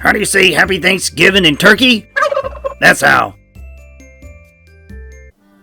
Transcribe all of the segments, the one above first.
How do you say Happy Thanksgiving in Turkey? That's how.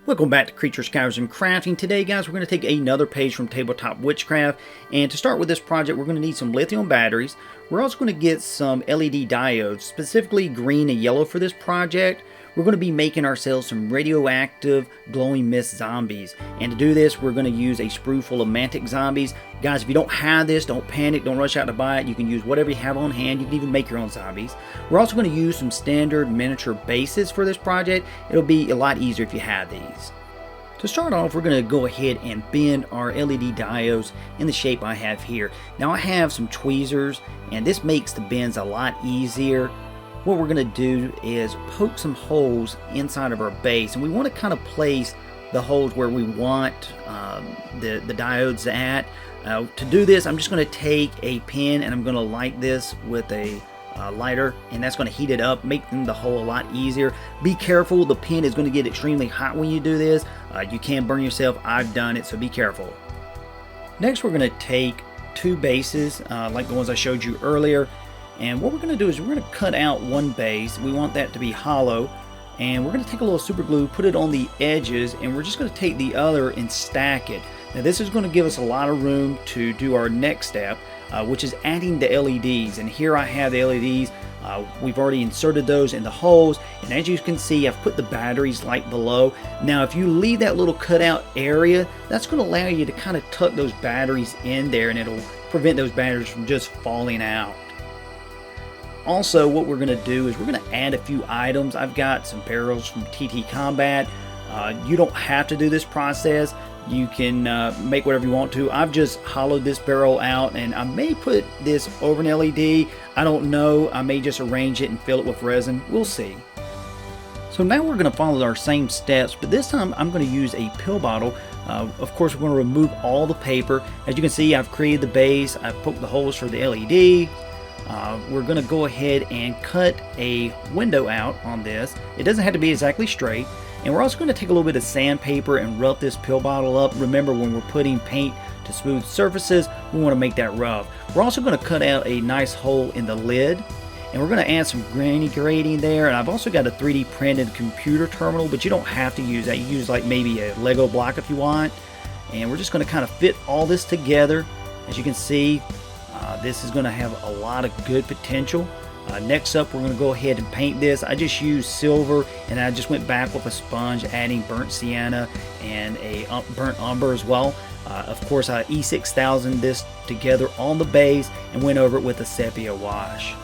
Welcome back to Creatures, Cows, and Crafting. Today, guys, we're going to take another page from Tabletop Witchcraft. And to start with this project, we're going to need some lithium batteries. We're also going to get some LED diodes, specifically green and yellow for this project. We're going to be making ourselves some radioactive glowing mist zombies. And to do this, we're going to use a sprue full of mantic zombies. Guys, if you don't have this, don't panic, don't rush out to buy it. You can use whatever you have on hand. You can even make your own zombies. We're also going to use some standard miniature bases for this project. It'll be a lot easier if you have these. To start off, we're going to go ahead and bend our LED diodes in the shape I have here. Now I have some tweezers, and this makes the bends a lot easier. What we're going to do is poke some holes inside of our base, and we want to kind of place the holes where we want the diodes at. To do this, I'm just going to take a pin and I'm going to light this with a lighter, and that's going to heat it up, making the hole a lot easier. Be careful, the pin is going to get extremely hot when you do this. You can burn yourself. I've done it, so be careful. Next, we're going to take two bases like the ones I showed you earlier. And what we're going to do is we're going to cut out one base. We want that to be hollow. And we're going to take a little super glue, put it on the edges, and we're just going to take the other and stack it. Now this is going to give us a lot of room to do our next step, which is adding the LEDs. And here I have the LEDs. We've already inserted those in the holes. And as you can see, I've put the batteries like below. Now if you leave that little cutout area, that's going to allow you to kind of tuck those batteries in there, and it'll prevent those batteries from just falling out. Also, what we're going to do is we're going to add a few items. I've got some barrels from TT Combat. You don't have to do this process. You can make whatever you want to. I've just hollowed this barrel out, and I may put this over an LED. I don't know. I may just arrange it and fill it with resin. We'll see. So now we're going to follow our same steps, but this time I'm going to use a pill bottle. Of course, we're going to remove all the paper. As you can see, I've created the base. I've poked the holes for the LED. We're going to go ahead and cut a window out on this. It doesn't have to be exactly straight. And we're also going to take a little bit of sandpaper and rough this pill bottle up. Remember, when we're putting paint to smooth surfaces, we want to make that rough. We're also going to cut out a nice hole in the lid. And we're going to add some granny grading there. And I've also got a 3D printed computer terminal, but you don't have to use that. You use like maybe a Lego block if you want. And we're just going to kind of fit all this together. As you can see, this is going to have a lot of good potential. Next up, we're going to go ahead and paint this. I just used silver, and I just went back with a sponge, adding burnt sienna and a burnt umber as well. Of course, I E6000 this together on the base and went over it with a sepia wash.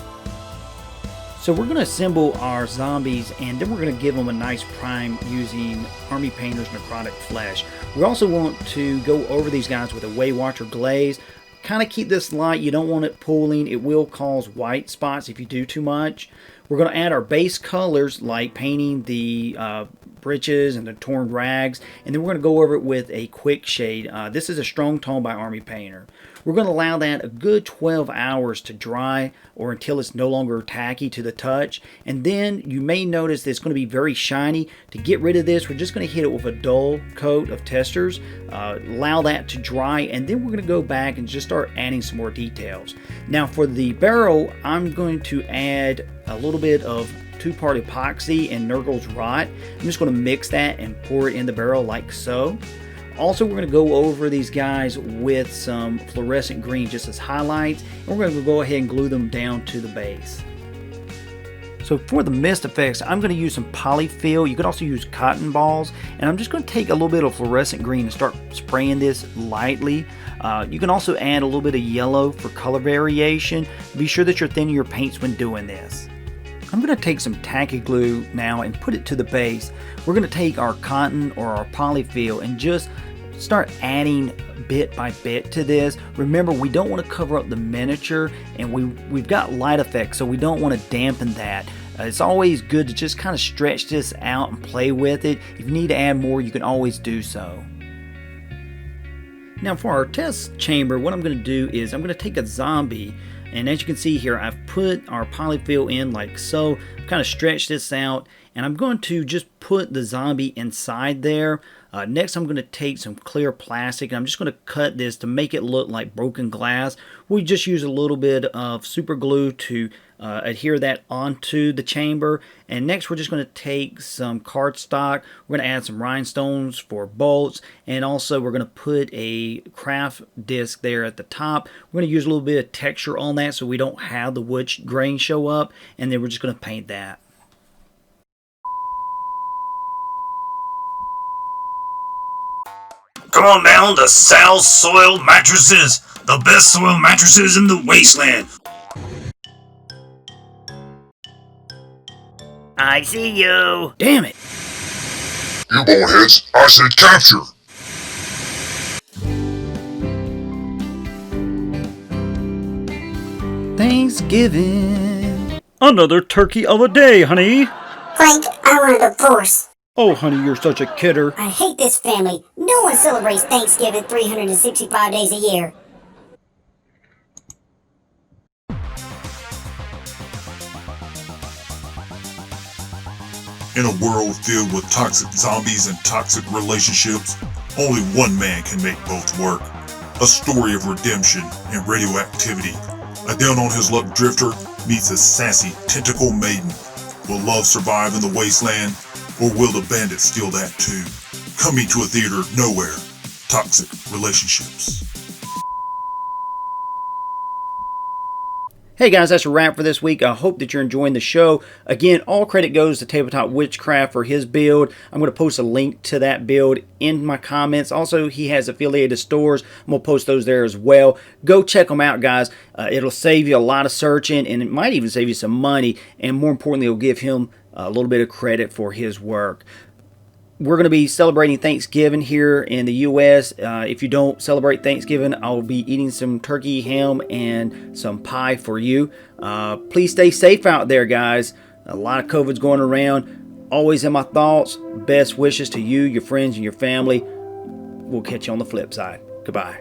So we're going to assemble our zombies, and then we're going to give them a nice prime using Army Painter's Necrotic Flesh. We also want to go over these guys with a Way Watcher glaze. Kind of keep this light. You don't want it pooling. It will cause white spots if you do too much. We're going to add our base colors, like painting the breeches and the torn rags, and then we're going to go over it with a quick shade. This is a strong tone by Army Painter. We're going to allow that a good 12 hours to dry, or until it's no longer tacky to the touch. And then you may notice that it's going to be very shiny. To get rid of this, we're just going to hit it with a dull coat of testers. Allow that to dry, and then we're going to go back and just start adding some more details. Now for the barrel, I'm going to add a little bit of 2-part epoxy and Nurgle's Rot. I'm just going to mix that and pour it in the barrel like so. Also, we're going to go over these guys with some fluorescent green just as highlights, and we're going to go ahead and glue them down to the base. So for the mist effects, I'm going to use some polyfill. You could also use cotton balls, and I'm just going to take a little bit of fluorescent green and start spraying this lightly. You can also add a little bit of yellow for color variation. Be sure that you're thinning your paints when doing this. I'm going to take some tacky glue now and put it to the base. We're going to take our cotton or our polyfill and just start adding bit by bit to this. Remember, we don't want to cover up the miniature, and we've got light effects, so we don't want to dampen that. It's always good to just kind of stretch this out and play with it. If you need to add more, you can always do so. Now for our test chamber, what I'm going to do is I'm going to take a zombie, and as you can see here, I've put our polyfill in like so. Kind of stretch this out, and I'm going to just put the zombie inside there. Next, I'm going to take some clear plastic, and I'm just going to cut this to make it look like broken glass. We just use a little bit of super glue to adhere that onto the chamber. And next, we're just going to take some cardstock. We're going to add some rhinestones for bolts, and also we're going to put a craft disc there at the top. We're going to use a little bit of texture on that so we don't have the wood grain show up, and then we're just going to paint that. Come on down to Sal's Soil Mattresses, the best soil mattresses in the wasteland. I see you. Damn it. You boneheads, I said capture! Thanksgiving. Another turkey of a day, honey. Frank, I want a divorce. Oh, honey, you're such a kidder. I hate this family. No one celebrates Thanksgiving 365 days a year. In a world filled with toxic zombies and toxic relationships, only one man can make both work. A story of redemption and radioactivity. A down-on-his-luck drifter meets a sassy tentacle maiden. Will love survive in the wasteland, or will the bandits steal that too? Coming to a theater nowhere. Toxic relationships. Hey guys, that's a wrap for this week. I hope that you're enjoying the show. Again, all credit goes to Tabletop Witchcraft for his build. I'm going to post a link to that build in my comments. Also, he has affiliated stores. I'm going to post those there as well. Go check them out, guys. It'll save you a lot of searching, and it might even save you some money. And more importantly, it'll give him a little bit of credit for his work. We're going to be celebrating Thanksgiving here in the U.S. If you don't celebrate Thanksgiving, I'll be eating some turkey, ham, and some pie for you. Please stay safe out there, guys. A lot of COVID's going around. Always in my thoughts. Best wishes to you, your friends, and your family. We'll catch you on the flip side. Goodbye.